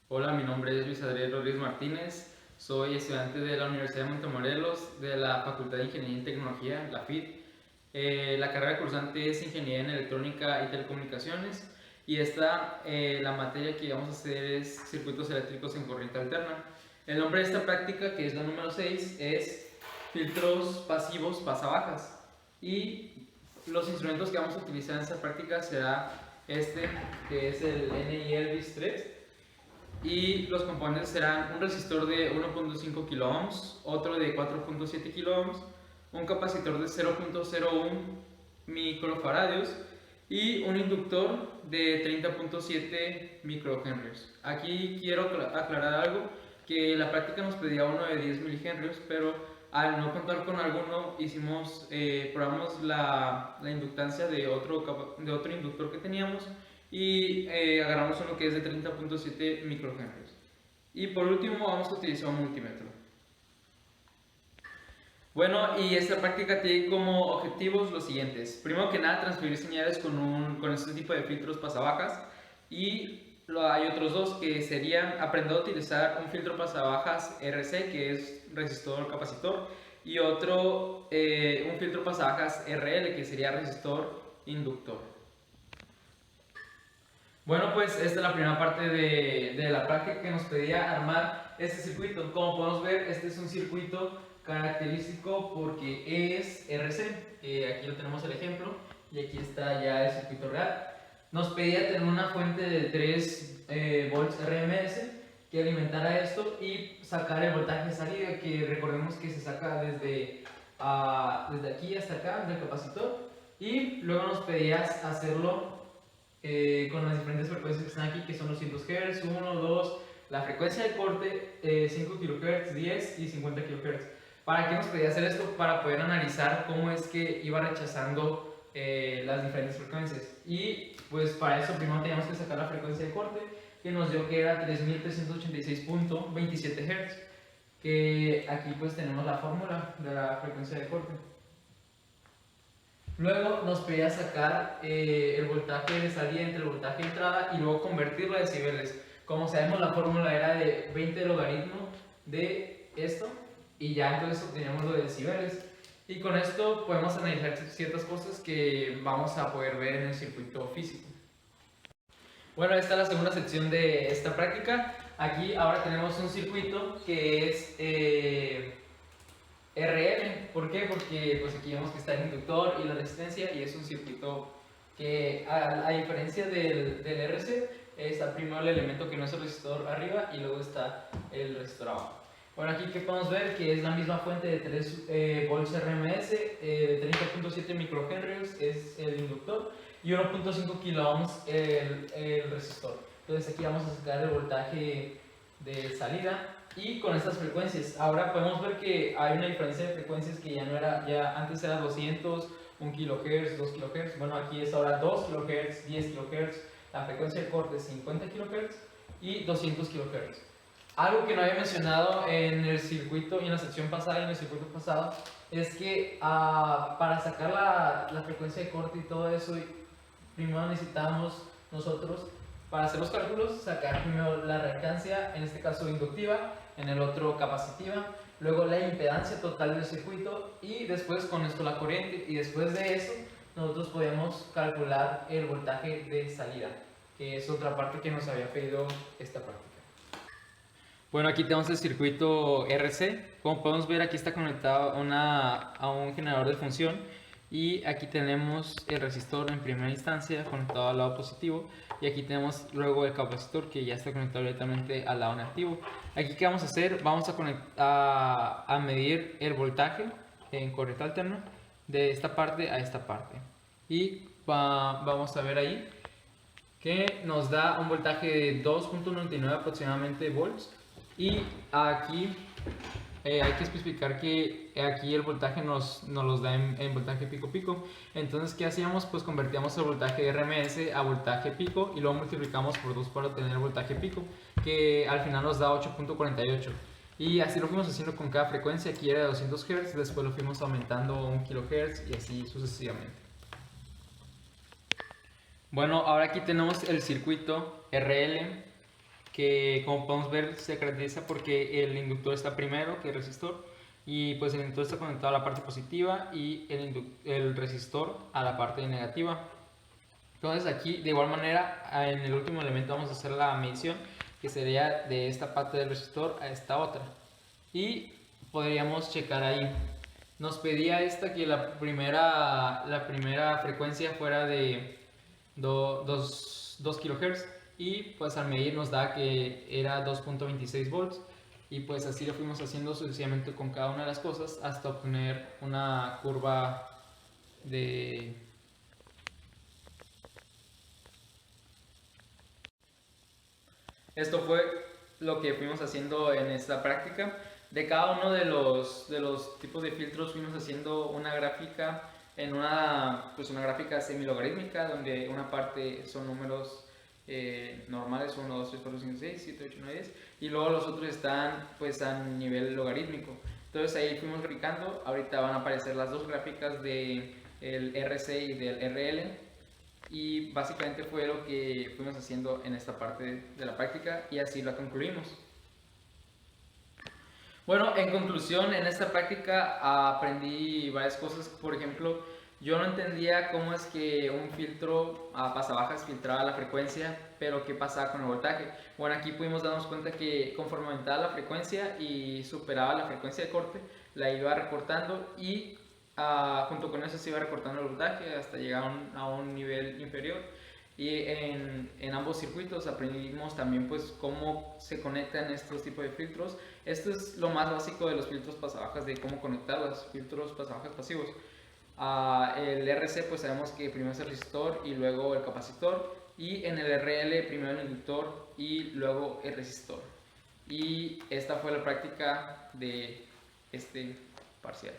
Hola, mi nombre es Luis Adrián Rodríguez Martínez, soy estudiante de la Universidad de Montemorelos de la Facultad de Ingeniería y Tecnología, la FIT. La carrera cursante es Ingeniería en Electrónica y Telecomunicaciones y la materia que vamos a hacer es Circuitos Eléctricos en Corriente Alterna. El nombre de esta práctica, que es la número 6, es Filtros Pasivos Pasabajas y los instrumentos que vamos a utilizar en esta práctica será este, que es el NIL 3, y los componentes serán un resistor de 1.5 kΩ, otro de 4.7 kΩ, un capacitor de 0.01 microfaradios y un inductor de 30.7 microhenrios. Aquí quiero aclarar algo, que la práctica nos pedía uno de 10 milihenrios, pero al no contar con alguno probamos la inductancia de otro inductor que teníamos y agarramos uno que es de 30.7 microhenrios. Y por último vamos a utilizar un multímetro. Bueno, y esta práctica tiene como objetivos los siguientes. Primero que nada, transferir señales con este tipo de filtros pasabajas. Y hay otros dos que serían aprender a utilizar un filtro pasabajas RC, que es resistor capacitor, y un filtro pasabajas RL, que sería resistor inductor. Bueno, pues esta es la primera parte de la práctica que nos pedía armar este circuito. Como podemos ver, este es un circuito característico porque es RC. Aquí lo tenemos el ejemplo y aquí está ya el circuito real. Nos pedía tener una fuente de 3 volts RMS que alimentara esto y sacar el voltaje de salida, que recordemos que se saca desde aquí hasta acá del capacitor. Y luego nos pedías hacerlo con las diferentes frecuencias que están aquí, que son los 200 Hz, 1, 2, la frecuencia de corte, 5 kHz, 10 y 50 kHz. ¿Para qué nos pedía hacer esto? Para poder analizar cómo es que iba rechazando las diferentes frecuencias. Y pues para eso primero teníamos que sacar la frecuencia de corte, que nos dio que era 3386.27 Hz, que aquí pues tenemos la fórmula de la frecuencia de corte. Luego nos pedía sacar el voltaje de salida entre el voltaje de entrada y luego convertirlo a decibeles. Como sabemos, la fórmula era de 20 logaritmo de esto y ya entonces obteníamos lo de decibeles. Y con esto podemos analizar ciertas cosas que vamos a poder ver en el circuito físico. Bueno, esta es la segunda sección de esta práctica. Aquí ahora tenemos un circuito que es RL. ¿Por qué? Porque pues aquí vemos que está el inductor y la resistencia y es un circuito que a diferencia del RC está primero el elemento que no es el resistor arriba y luego está el resistor abajo. Bueno, aquí que podemos ver que es la misma fuente de 3 volts RMS, de 30.7 microhenrios es el inductor y 1.5 kiloohms el resistor. Entonces aquí vamos a sacar el voltaje de salida y con estas frecuencias. Ahora podemos ver que hay una diferencia de frecuencias que ya no era, ya antes era 200, 1 kHz, 2 kHz. Bueno, aquí es ahora 2 kHz, 10 kHz. La frecuencia de corte es 50 kHz y 200 kHz. Algo que no había mencionado en el circuito y en la sección pasada y en el circuito pasado es que para sacar la frecuencia de corte y todo eso, primero necesitamos nosotros, para hacer los cálculos, sacar primero la reactancia, en este caso inductiva, en el otro capacitiva, luego la impedancia total del circuito y después con esto la corriente, y después de eso nosotros podemos calcular el voltaje de salida, que es otra parte que nos había pedido esta práctica. Bueno, aquí tenemos el circuito RC. Como podemos ver, aquí está conectado a un generador de función y aquí tenemos el resistor en primera instancia conectado al lado positivo y aquí tenemos luego el capacitor que ya está conectado directamente al lado negativo. Aquí, ¿qué vamos a hacer? Vamos a medir el voltaje en corriente alterna de esta parte a esta parte y vamos a ver ahí que nos da un voltaje de 2.99 aproximadamente volts. Y aquí hay que especificar que aquí el voltaje nos los da en voltaje pico pico. Entonces, ¿qué hacíamos? Pues convertíamos el voltaje de RMS a voltaje pico y luego multiplicamos por 2 para obtener el voltaje pico, que al final nos da 8.48. Y así lo fuimos haciendo con cada frecuencia. Aquí era de 200 Hz, después lo fuimos aumentando a 1 kHz y así sucesivamente. Bueno, ahora aquí tenemos el circuito RL que como podemos ver se caracteriza porque el inductor está primero que el resistor, y pues el inductor está conectado a la parte positiva y el resistor a la parte negativa. Entonces aquí de igual manera en el último elemento vamos a hacer la medición, que sería de esta parte del resistor a esta otra, y podríamos checar ahí. Nos pedía esta que la primera frecuencia fuera de 2 kHz, y pues al medir nos da que era 2.26 volts, y pues así lo fuimos haciendo sucesivamente con cada una de las cosas hasta obtener una curva de... Esto fue lo que fuimos haciendo en esta práctica. De cada uno de los tipos de filtros fuimos haciendo una gráfica en una gráfica semilogarítmica, donde una parte son números normales, 1, 2, 3, 4, 5, 6, 7, 8, 9, 10, y luego los otros están pues a nivel logarítmico. Entonces ahí fuimos graficando. Ahorita van a aparecer las dos gráficas del RC y del RL, y básicamente fue lo que fuimos haciendo en esta parte de la práctica, y así la concluimos. Bueno, en conclusión, en esta práctica aprendí varias cosas. Por ejemplo, yo no entendía cómo es que un filtro a pasabajas filtraba la frecuencia, pero qué pasaba con el voltaje. Bueno, aquí pudimos darnos cuenta que conforme aumentaba la frecuencia y superaba la frecuencia de corte, la iba recortando, y junto con eso se iba recortando el voltaje hasta llegar a un nivel inferior. Y en ambos circuitos aprendimos también pues cómo se conectan estos tipos de filtros. Esto es lo más básico de los filtros pasabajas, de cómo conectar los filtros pasabajas pasivos. El RC pues sabemos que primero es el resistor y luego el capacitor, y en el RL primero el inductor y luego el resistor. Y esta fue la práctica de este parcial.